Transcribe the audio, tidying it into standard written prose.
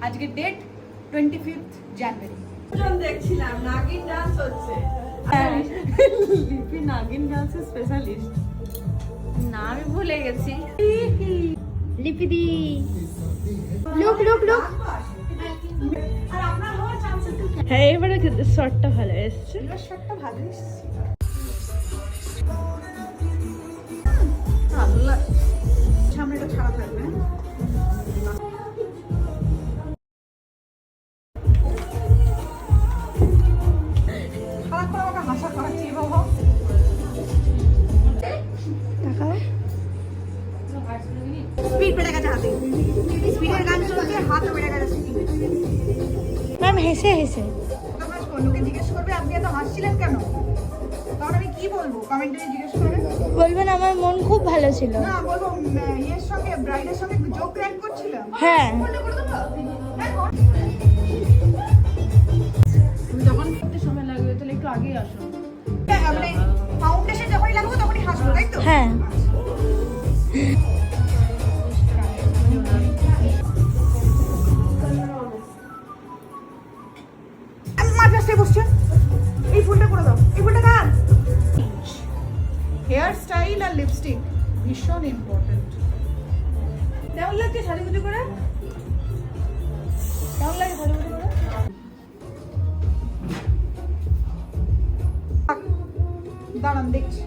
আজকে date 25th জানুয়ারি। দেখছিলাম নাগিন dance হচ্ছে। লিপি নাগিন ডান্সের স্পেশালিস্ট। না আমি ভুলে গেছি। লিপিদি লুক লুক লুক। আর আপনার হওয়ার চান্সেস কি? হ্যাঁ এবারে কিন্তু শর্টটা ভালো এসেছে। এবার শটটা ভালো এসেছে। সামনে এটা ছাড়া থাকবে। খারাপ করে আমাকে হাসা করাচ্ছি বাবা। দেখাও। স্পিড বেড়ে গেছে হাতে। স্পিডের গান চলছে, হাত বেড়ে গেছে স্পিড। ম্যাম হেসে হেসে। তোমরা লোকে জিজ্ঞেস করবে আপনি এত হাসছিলেন কেন? তখন আমি কি বলবো? কমেন্টে জিজ্ঞেস করে বলবেন আমার মন খুব ভালো ছিল। না বলবো ইয়ের সঙ্গে ব্রাইডের সঙ্গে জোক ক্র্যাক করছিল। হ্যাঁ তুমি যখন করতে সময় লাগবে তাহলে একটু আগেই আসো। মানে ফাউন্ডেশন যখনই লাগাবো তখনই হাসবো, তাই তো? হ্যাঁ আমি মাঝে আসতে বসছি। এই ফুলটা করে দাও। এই ফুলটা কার? হেয়ার স্টাইল আর লিপস্টিক ভীষণ ইম্পর্টেন্ট। কেমন লাগছে সাজুগুজু করে? কেমন লাগে সাজুগুজু করে? দাঁড়ান দেখছি।